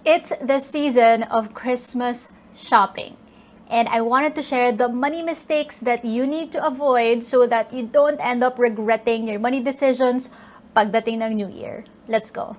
It's the season of Christmas shopping. And I wanted to share the money mistakes that you need to avoid so that you don't end up regretting your money decisions pagdating ng New Year. Let's go.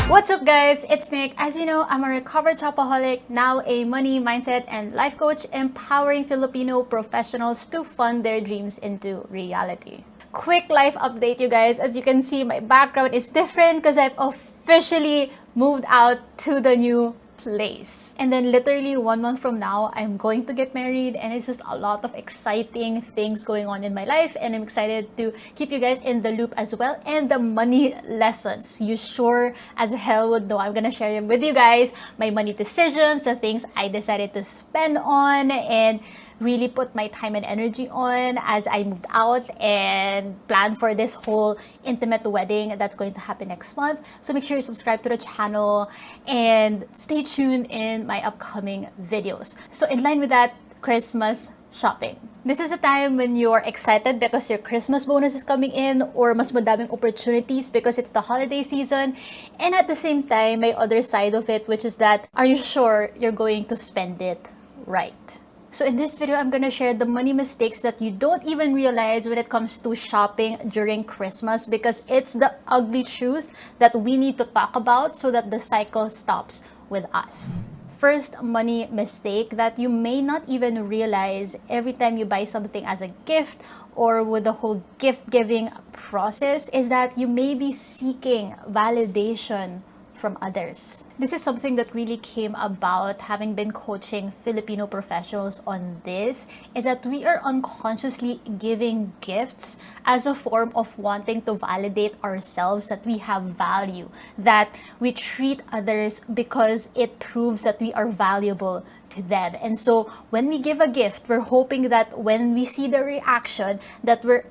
What's up guys? It's Nick. As you know, I'm a recovered shopaholic, now a money, mindset, and life coach empowering Filipino professionals to fund their dreams into reality. Quick life update, you guys. As you can see, my background is different because I've officially moved out to the new place. And then literally 1 month from now, I'm going to get married, and it's just a lot of exciting things going on in my life, and I'm excited to keep you guys in the loop as well. And the money lessons, you sure as hell would know I'm gonna share them with you guys, my money decisions, the things I decided to spend on and really put my time and energy on as I moved out and plan for this whole intimate wedding that's going to happen next month. So make sure you subscribe to the channel and stay tuned in my upcoming videos. So in line with that, Christmas shopping. This is a time when you're excited because your Christmas bonus is coming in, or mas madaming opportunities because it's the holiday season. And at the same time, my other side of it, which is that, are you sure you're going to spend it right? So in this video, I'm gonna share the money mistakes that you don't even realize when it comes to shopping during Christmas, because it's the ugly truth that we need to talk about so that the cycle stops with us. First money mistake that you may not even realize every time you buy something as a gift or with the whole gift giving process is that you may be seeking validation from others. This is something that really came about having been coaching Filipino professionals on this, is that we are unconsciously giving gifts as a form of wanting to validate ourselves that we have value, that we treat others because it proves that we are valuable to them. And so when we give a gift, we're hoping that when we see the reaction, that we're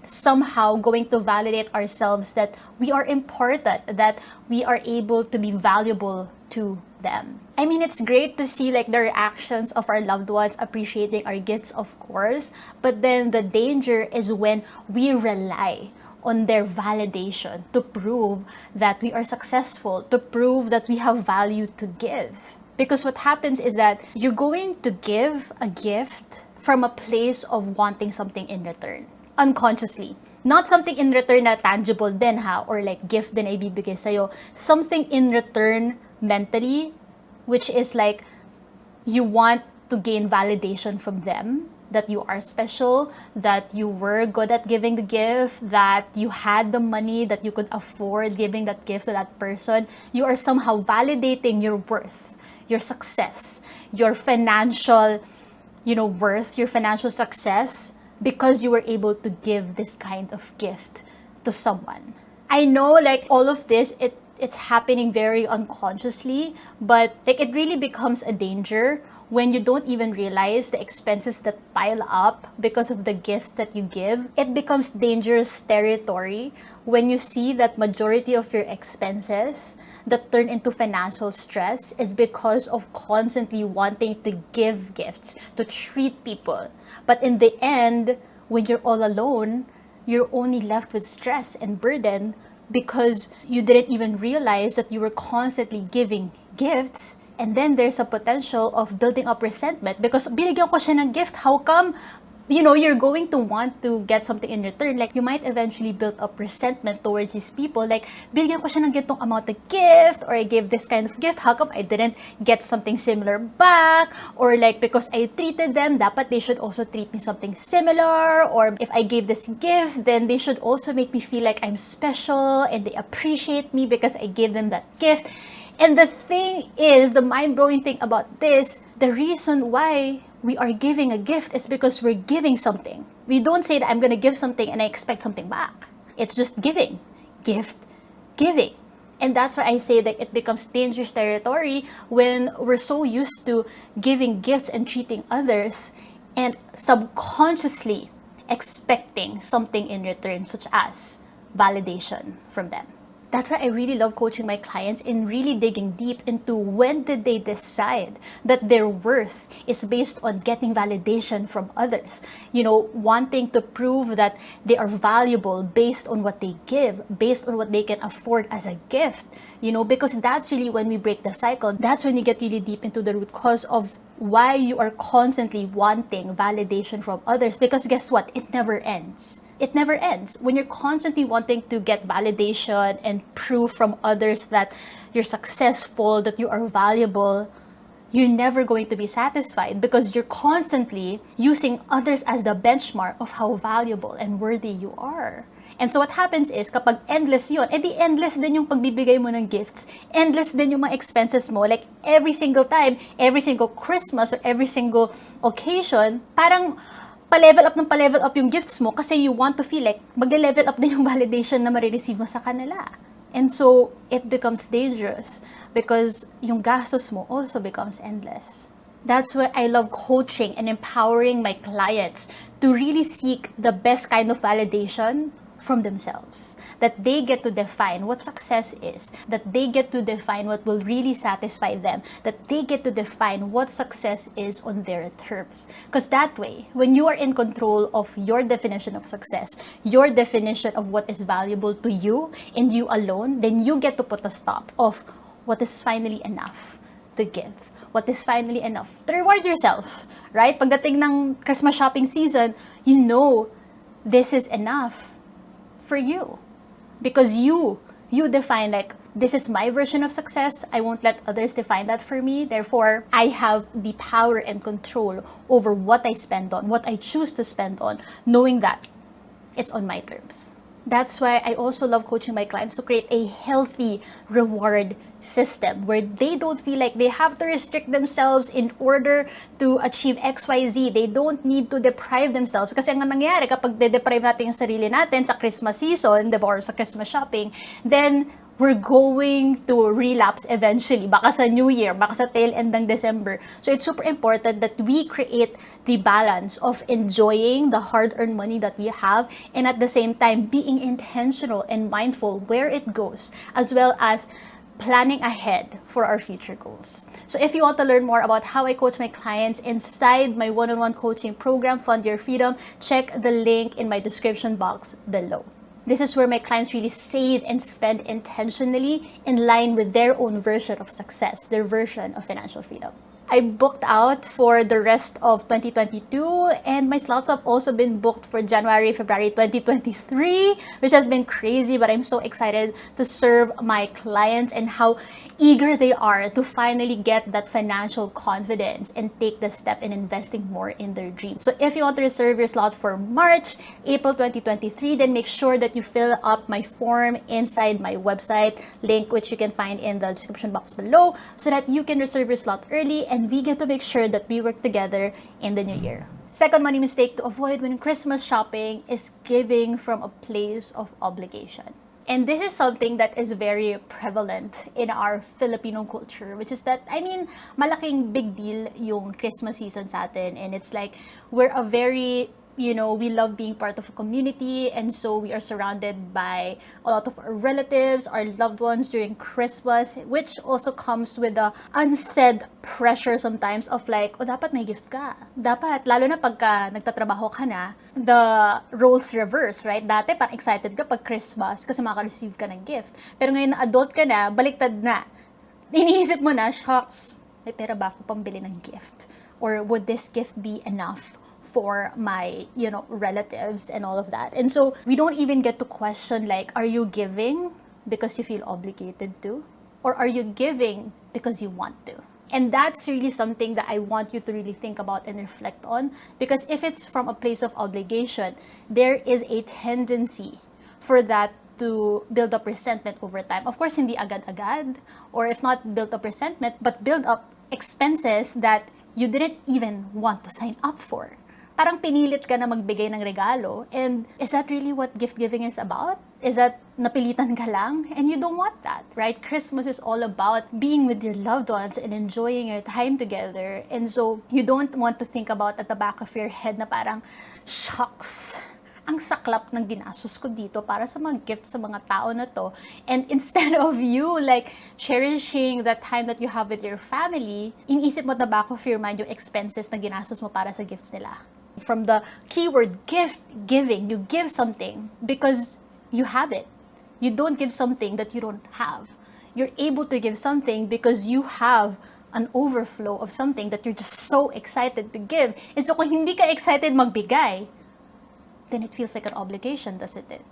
somehow going to validate ourselves that we are important, that we are able to be valuable to them. I mean, it's great to see like the reactions of our loved ones appreciating our gifts, of course, but then the danger is when we rely on their validation to prove that we are successful, to prove that we have value to give. Because what happens is that you're going to give a gift from a place of wanting something in return. Unconsciously. Not something in return na tangible din ha, or like gift din na ibibigay sa'yo. Something in return mentally, which is like you want to gain validation from them, that you are special, that you were good at giving the gift, that you had the money, that you could afford giving that gift to that person. You are somehow validating your worth, your success, your financial, worth, your financial success, because you were able to give this kind of gift to someone. I know like all of this, it's happening very unconsciously, but like it really becomes a danger when you don't even realize the expenses that pile up because of the gifts that you give. It becomes dangerous territory when you see that majority of your expenses that turn into financial stress is because of constantly wanting to give gifts, to treat people. But in the end, when you're all alone, you're only left with stress and burden because you didn't even realize that you were constantly giving gifts. And then there's a potential of building up resentment because binigyan ko siya ng gift, how come you're going to want to get something in return? Like you might eventually build up resentment towards these people. Like, binigyan ko siya ng ganitong amount of gift, or I gave this kind of gift, how come I didn't get something similar back? Or like, because I treated them, dapat they should also treat me something similar. Or if I gave this gift, then they should also make me feel like I'm special and they appreciate me because I gave them that gift. And the thing is, the mind-blowing thing about this, the reason why we are giving a gift is because we're giving something. We don't say that I'm gonna give something and I expect something back. It's just giving. Gift giving. And that's why I say that it becomes dangerous territory when we're so used to giving gifts and treating others and subconsciously expecting something in return, such as validation from them. That's why I really love coaching my clients in really digging deep into when did they decide that their worth is based on getting validation from others. Wanting to prove that they are valuable based on what they give, based on what they can afford as a gift. Because that's really when we break the cycle. That's when you get really deep into the root cause of why you are constantly wanting validation from others, because guess what? It never ends. It never ends. When you're constantly wanting to get validation and proof from others that you're successful, that you are valuable, you're never going to be satisfied because you're constantly using others as the benchmark of how valuable and worthy you are. And so what happens is, kapag endless yun, edi endless din yung pagbibigay mo ng gifts, endless din yung mga expenses mo, like every single time, every single Christmas or every single occasion, parang pa-level up yung gifts mo kasi you want to feel like mag-level up din yung validation na marireceive mo sa kanila. And so, it becomes dangerous because yung gastos mo also becomes endless. That's why I love coaching and empowering my clients to really seek the best kind of validation from themselves. That they get to define what success is. That they get to define what will really satisfy them. That they get to define what success is on their terms. Because that way, when you are in control of your definition of success, your definition of what is valuable to you and you alone, then you get to put a stop of what is finally enough to give. What is finally enough to reward yourself, right? Pagdating ng Christmas shopping season, you know this is enough for you. Because you define like, this is my version of success. I won't let others define that for me. Therefore, I have the power and control over what I spend on, what I choose to spend on, knowing that it's on my terms. That's why I also love coaching my clients to create a healthy reward system where they don't feel like they have to restrict themselves in order to achieve XYZ. They don't need to deprive themselves. Kasi ang nangyayari kapag de-deprive natin yung sarili natin sa Christmas season, or sa Christmas shopping, then we're going to relapse eventually. Baka sa New Year, baka sa tail end ng December. So it's super important that we create the balance of enjoying the hard-earned money that we have and at the same time being intentional and mindful where it goes, as well as planning ahead for our future goals. So if you want to learn more about how I coach my clients inside my one-on-one coaching program, Fund Your Freedom, check the link in my description box below. This is where my clients really save and spend intentionally in line with their own version of success, their version of financial freedom. I booked out for the rest of 2022 and my slots have also been booked for January, February 2023, which has been crazy, but I'm so excited to serve my clients and how eager they are to finally get that financial confidence and take the step in investing more in their dreams. So if you want to reserve your slot for March, April 2023, then make sure that you fill up my form inside my website, link which you can find in the description box below, so that you can reserve your slot early and we get to make sure that we work together in the new year. Second money mistake to avoid when Christmas shopping is giving from a place of obligation. And this is something that is very prevalent in our Filipino culture, which is that, malaking big deal yung Christmas season sa atin. And it's like, we're a very, we love being part of a community. And so we are surrounded by a lot of our relatives, our loved ones during Christmas, which also comes with the unsaid pressure sometimes of like, dapat may gift ka. Dapat, lalo na pagka nagtatrabaho ka na, the roles reverse, right? Dati, parang excited ka pag Christmas kasi maka-receive ka ng gift. Pero ngayon na adult ka na, baliktad na. Iniisip mo na, shucks, may pera ba ako pambili ng gift? Or would this gift be enough for my, relatives and all of that? And so we don't even get to question like, are you giving because you feel obligated to? Or are you giving because you want to? And that's really something that I want you to really think about and reflect on. Because if it's from a place of obligation, there is a tendency for that to build up resentment over time. Of course, hindi agad-agad, or if not build up resentment, but build up expenses that you didn't even want to sign up for. Parang pinilit ka na magbigay ng regalo. And is that really what gift giving is about? Is that napilitan ka lang? And you don't want that, right? Christmas is all about being with your loved ones and enjoying your time together. And so you don't want to think about at the back of your head na parang, shucks, ang saklap ng ginastos ko dito para sa mga gifts sa mga tao na to. And instead of you like cherishing that time that you have with your family, iniisip mo at the back of your mind yung expenses na ginastos mo para sa gifts nila. From the keyword gift, giving, you give something because you have it. You don't give something that you don't have. You're able to give something because you have an overflow of something that you're just so excited to give. And so kung hindi ka excited magbigay, then it feels like an obligation, doesn't it?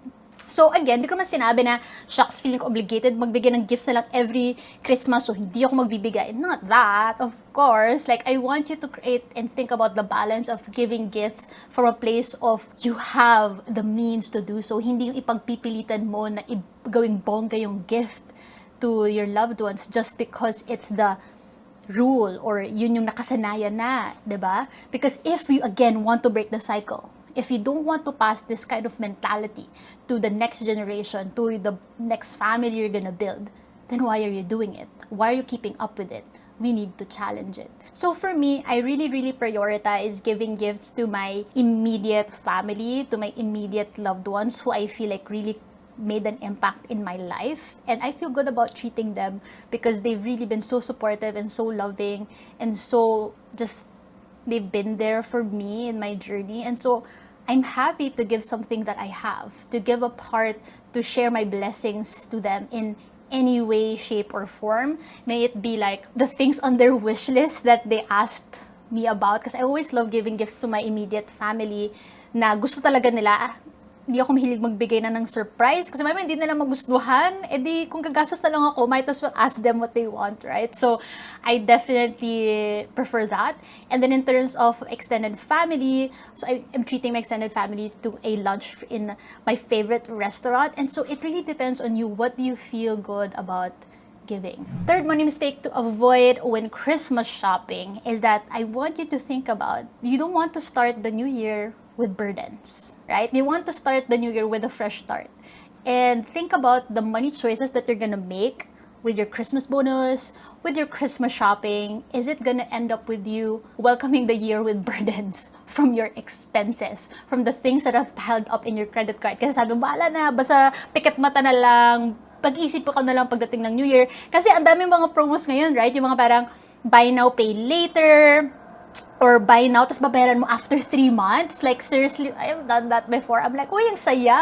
So again, di ko man sinabi na, shucks, feeling ko obligated magbigay ng gifts na lang every Christmas, so hindi ako magbibigay. Not that, of course. Like, I want you to create and think about the balance of giving gifts from a place of you have the means to do so. Hindi yung ipagpipilitan mo na gawing bongga yung gift to your loved ones just because it's the rule or yun yung nakasanayan na, diba? Because if you again want to break the cycle, if you don't want to pass this kind of mentality to the next generation, to the next family you're gonna build, then why are you doing it? Why are you keeping up with it? We need to challenge it. So for me, I really prioritize giving gifts to my immediate family, to my immediate loved ones who I feel like really made an impact in my life, and I feel good about treating them because they've really been so supportive and so loving and so just they've been there for me in my journey. And so I'm happy to give something that I have, to give a part, to share my blessings to them in any way, shape, or form. May it be like the things on their wish list that they asked me about, because I always love giving gifts to my immediate family na gusto talaga nila. Hindi ako mahilig magbigay na ng surprise kasi may hindi nila magustuhan. Eh di, kung gagastos na lang ako, might as well ask them what they want, right? So, I definitely prefer that. And then in terms of extended family, so I'm treating my extended family to a lunch in my favorite restaurant. And so, it really depends on you. What do you feel good about giving? Third money mistake to avoid when Christmas shopping is that I want you to think about, you don't want to start the new year with burdens, right? You want to start the new year with a fresh start. And think about the money choices that you're gonna make with your Christmas bonus, with your Christmas shopping. Is it gonna end up with you welcoming the year with burdens from your expenses, from the things that have piled up in your credit card? Kasi sabi mo, bahala na, basta pikit mata na lang, pag-isip ko na lang pagdating ng New Year. Kasi ang daming mga promos ngayon, right? Yung mga parang buy now, pay later, or buy now, tapos babayaran mo after 3 months. Like, seriously, I have done that before. I'm like, uy, ang saya.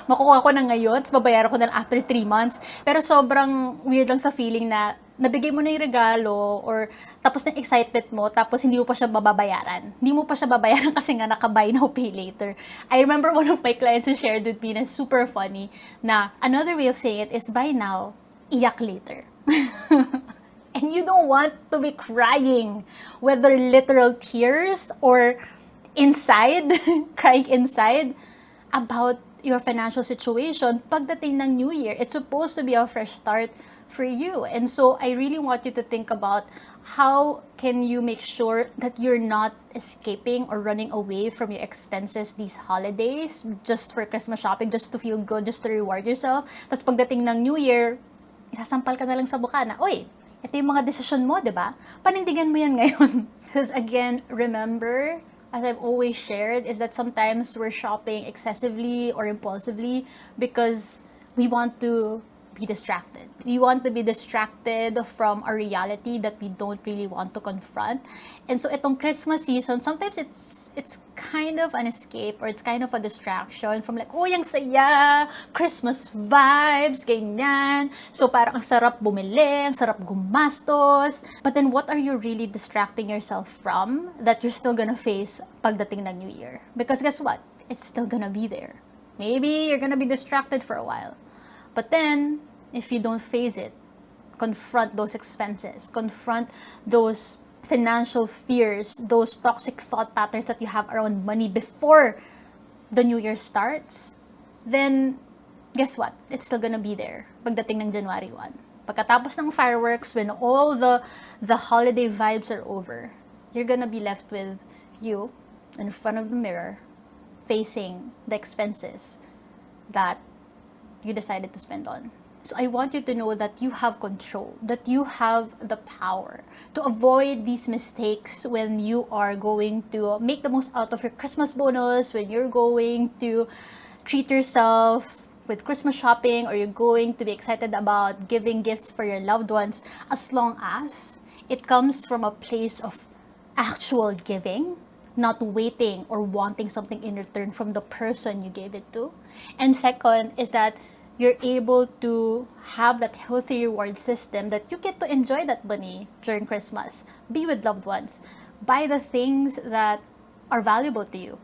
Makukuha ko na ngayon, tapos babayaran ko na after 3 months. Pero sobrang weird lang sa feeling na nabigay mo na yung regalo, or tapos na excitement mo, tapos hindi mo pa siya babayaran. Hindi mo pa siya babayaran kasi nga naka-buy now, pay later. I remember one of my clients who shared with me na super funny na another way of saying it is buy now, iyak later. And you don't want to be crying, whether literal tears or inside, crying inside about your financial situation pagdating ng New Year. It's supposed to be a fresh start for you. And so I really want you to think about how can you make sure that you're not escaping or running away from your expenses these holidays just for Christmas shopping, just to feel good, just to reward yourself. Tapos pagdating ng New Year, isasampal ka na lang sa mukha na, uy, ito yung mga desisyon mo, di ba? Panindigan mo yan ngayon. Because again, remember, as I've always shared, is that sometimes we're shopping excessively or impulsively because we want to be distracted. We want to be distracted from a reality that we don't really want to confront. And so itong Christmas season, sometimes it's kind of an escape or it's kind of a distraction from like, oh, yung saya, Christmas vibes, ganyan. So parang ang sarap bumili, ang sarap gumastos. But then what are you really distracting yourself from that you're still gonna face pagdating ng New Year? Because guess what? It's still gonna be there. Maybe you're gonna be distracted for a while. But then, if you don't face it, confront those expenses, confront those financial fears, those toxic thought patterns that you have around money before the New Year starts, then guess what? It's still gonna be there pagdating ng January 1. Pagkatapos ng fireworks, when all the holiday vibes are over, you're gonna be left with you in front of the mirror, facing the expenses that you decided to spend on. So I want you to know that you have control, that you have the power to avoid these mistakes when you are going to make the most out of your Christmas bonus, when you're going to treat yourself with Christmas shopping, or you're going to be excited about giving gifts for your loved ones, as long as it comes from a place of actual giving, not waiting or wanting something in return from the person you gave it to. And second is that you're able to have that healthy reward system that you get to enjoy that money during Christmas. Be with loved ones. Buy the things that are valuable to you.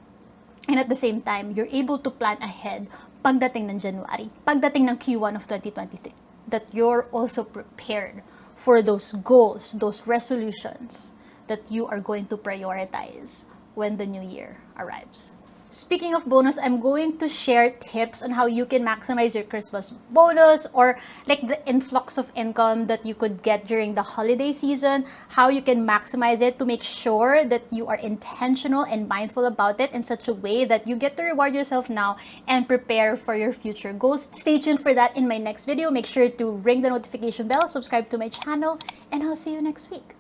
And at the same time, you're able to plan ahead pagdating ng January, pagdating ng Q1 of 2023, that you're also prepared for those goals, those resolutions that you are going to prioritize when the new year arrives. Speaking of bonus, I'm going to share tips on how you can maximize your Christmas bonus, or like the influx of income that you could get during the holiday season, how you can maximize it to make sure that you are intentional and mindful about it in such a way that you get to reward yourself now and prepare for your future goals. Stay tuned for that in my next video. Make sure to ring the notification bell, subscribe to my channel, and I'll see you next week.